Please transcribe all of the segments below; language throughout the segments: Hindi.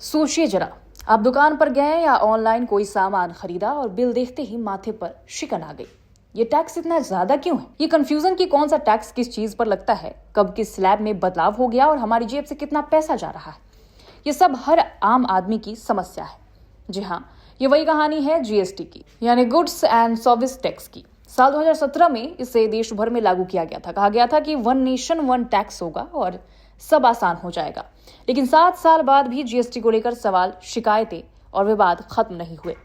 सोचिए जरा, आप दुकान पर गए या ऑनलाइन कोई सामान खरीदा और बिल देखते ही माथे पर शिकन आ गई। ये टैक्स इतना ज्यादा क्यों है? ये कंफ्यूजन कि कौन सा टैक्स किस चीज पर लगता है, कब किस स्लैब में बदलाव हो गया और हमारी जेब से कितना पैसा जा रहा है, ये सब हर आम आदमी की समस्या है। जी हाँ, ये वही कहानी है जीएसटी की, यानी गुड्स एंड सर्विस टैक्स की। साल 2017 में इसे देश भर में लागू किया गया था। कहा गया था कि वन नेशन वन टैक्स होगा और सब आसान हो जाएगा। लेकिन 7 साल बाद भी जीएसटी को लेकर सवाल, शिकायतें और विवाद खत्म नहीं हुए।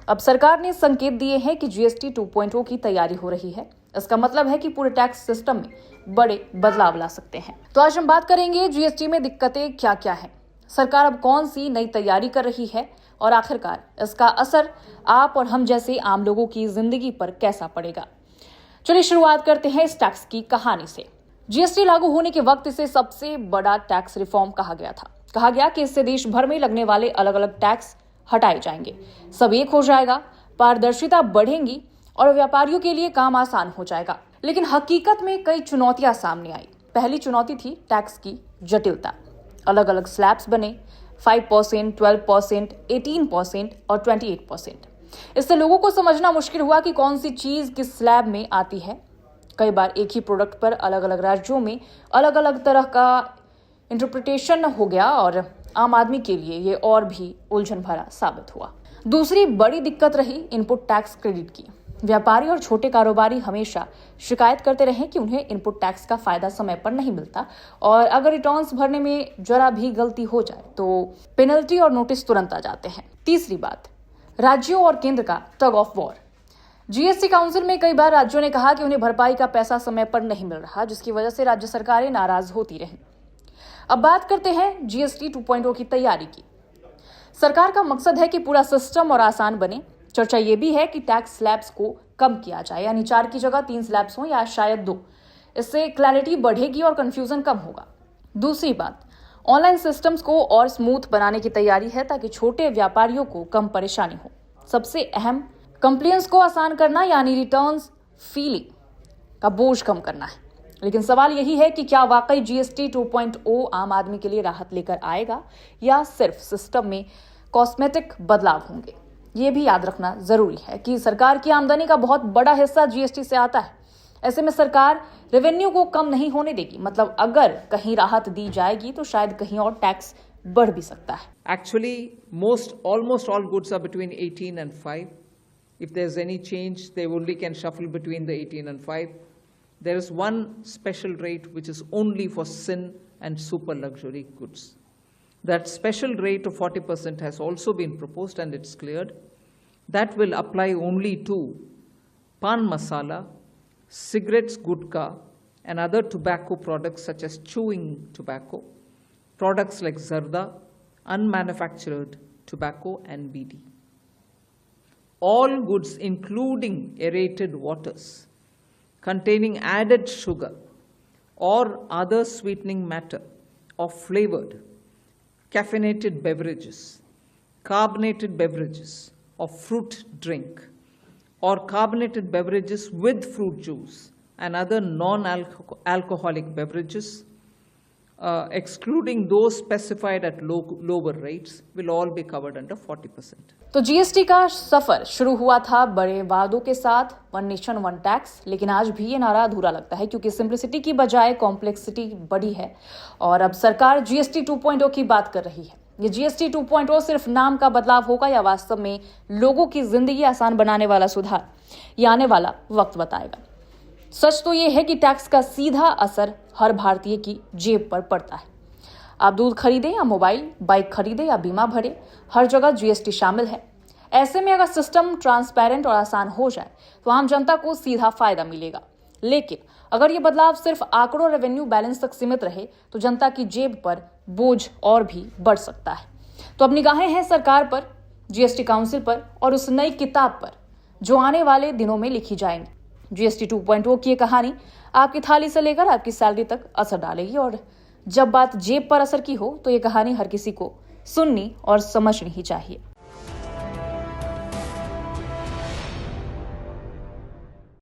अब सरकार ने संकेत दिए हैं कि जीएसटी 2.0 की तैयारी हो रही है। इसका मतलब है कि पूरे टैक्स सिस्टम में बड़े बदलाव ला सकते हैं। तो आज हम बात करेंगे जीएसटी में दिक्कतें क्या क्या हैं, सरकार अब कौन सी नई तैयारी कर रही है और आखिरकार इसका असर आप और हम जैसे आम लोगों की जिंदगी पर कैसा पड़ेगा। चलिए शुरुआत करते हैं इस टैक्स की कहानी से। जीएसटी लागू होने के वक्त इसे सबसे बड़ा टैक्स रिफॉर्म कहा गया था। कहा गया कि इससे देश भर में लगने वाले अलग अलग टैक्स हटाए जाएंगे, सब एक हो जाएगा, पारदर्शिता बढ़ेगी और व्यापारियों के लिए काम आसान हो जाएगा। लेकिन हकीकत में कई चुनौतियां सामने आई। पहली चुनौती थी टैक्स की जटिलता। अलग अलग स्लैब्स बने, 5%, 12%, 18% और 28%। इससे लोगों को समझना मुश्किल हुआ कि कौन सी चीज किस स्लैब में आती है। कई बार एक ही प्रोडक्ट पर अलग अलग राज्यों में अलग अलग तरह का इंटरप्रिटेशन हो गया और आम आदमी के लिए ये और भी उलझन भरा साबित हुआ। दूसरी बड़ी दिक्कत रही इनपुट टैक्स क्रेडिट की। व्यापारी और छोटे कारोबारी हमेशा शिकायत करते रहे कि उन्हें इनपुट टैक्स का फायदा समय पर नहीं मिलता और अगर रिटर्न्स भरने में जरा भी गलती हो जाए तो पेनल्टी और नोटिस तुरंत आ जाते हैं। तीसरी बात, राज्यों और केंद्र का tug of war. GST council में कई बार राज्यों ने कहा कि उन्हें भरपाई का पैसा समय पर नहीं मिल रहा, जिसकी वजह से राज्य सरकारें नाराज होती रहीं। अब बात करते हैं जीएसटी 2.0 की तैयारी की। सरकार का मकसद है कि पूरा सिस्टम और आसान बने। चर्चा ये भी है कि टैक्स स्लैब्स को कम किया जाए, यानी 4 की जगह 3 स्लैब्स हों या शायद 2। इससे क्लैरिटी बढ़ेगी और कंफ्यूजन कम होगा। दूसरी बात, ऑनलाइन सिस्टम्स को और स्मूथ बनाने की तैयारी है ताकि छोटे व्यापारियों को कम परेशानी हो। सबसे अहम, कंप्लेंट्स को आसान करना, यानी रिटर्न्स फीलिंग का बोझ कम करना है। लेकिन सवाल यही है कि क्या वाकई जीएसटी 2.0 आम आदमी के लिए राहत लेकर आएगा या सिर्फ सिस्टम में कॉस्मेटिक बदलाव होंगे। ये भी याद रखना जरूरी है कि सरकार की आमदनी का बहुत बड़ा हिस्सा जीएसटी से आता है। ऐसे में सरकार रेवेन्यू को कम नहीं होने देगी। मतलब अगर कहीं राहत दी जाएगी तो शायद कहीं और टैक्स बढ़ भी सकता है। Actually, almost all goods are between 18 and 5. If there's any change, they only can shuffle between the 18 and 5. There is one special rate which is only for sin and super luxury goods. That special rate of 40% has also been proposed and it's cleared. That will apply only to pan masala, cigarettes, gutka, and other tobacco products such as chewing tobacco, products like zarda, unmanufactured tobacco, and BD. All goods including aerated waters containing added sugar or other sweetening matter or flavored, caffeinated beverages, carbonated beverages or fruit drink, or carbonated beverages with fruit juice and other non-alcoholic beverages, excluding those specified at lower rates, will all be covered under 40%. तो जीएसटी का सफर शुरू हुआ था बड़े वादों के साथ, वन नेशन वन टैक्स। लेकिन आज भी ये नारा अधूरा लगता है क्योंकि सिंप्लिसिटी की बजाय कॉम्प्लेक्सिटी बढ़ी है और अब सरकार जीएसटी 2.0 की बात कर रही है। ये जीएसटी 2.0 सिर्फ नाम का बदलाव होगा या वास्तव में लोगों की जिंदगी आसान बनाने वाला सुधार, ये आने वाला वक्त बताएगा। सच तो ये है कि टैक्स का सीधा असर हर भारतीय की जेब पर पड़ता है। आप दूध खरीदें या मोबाइल, बाइक खरीदें या बीमा भरें, हर जगह जीएसटी शामिल है। ऐसे में अगर सिस्टम ट्रांसपेरेंट और आसान हो जाए तो आम जनता को सीधा फायदा मिलेगा। लेकिन अगर ये बदलाव सिर्फ आंकड़ों रेवेन्यू बैलेंस तक सीमित रहे तो जनता की जेब पर बोझ और भी बढ़ सकता है। तो अब निगाहें हैं सरकार पर, जीएसटी काउंसिल पर और उस नई किताब पर जो आने वाले दिनों में लिखी जाएंगी। जीएसटी 2.0 की ये कहानी आपकी थाली से लेकर आपकी सैलरी तक असर डालेगी और जब बात जेब पर असर की हो तो ये कहानी हर किसी को सुननी और समझनी ही चाहिए।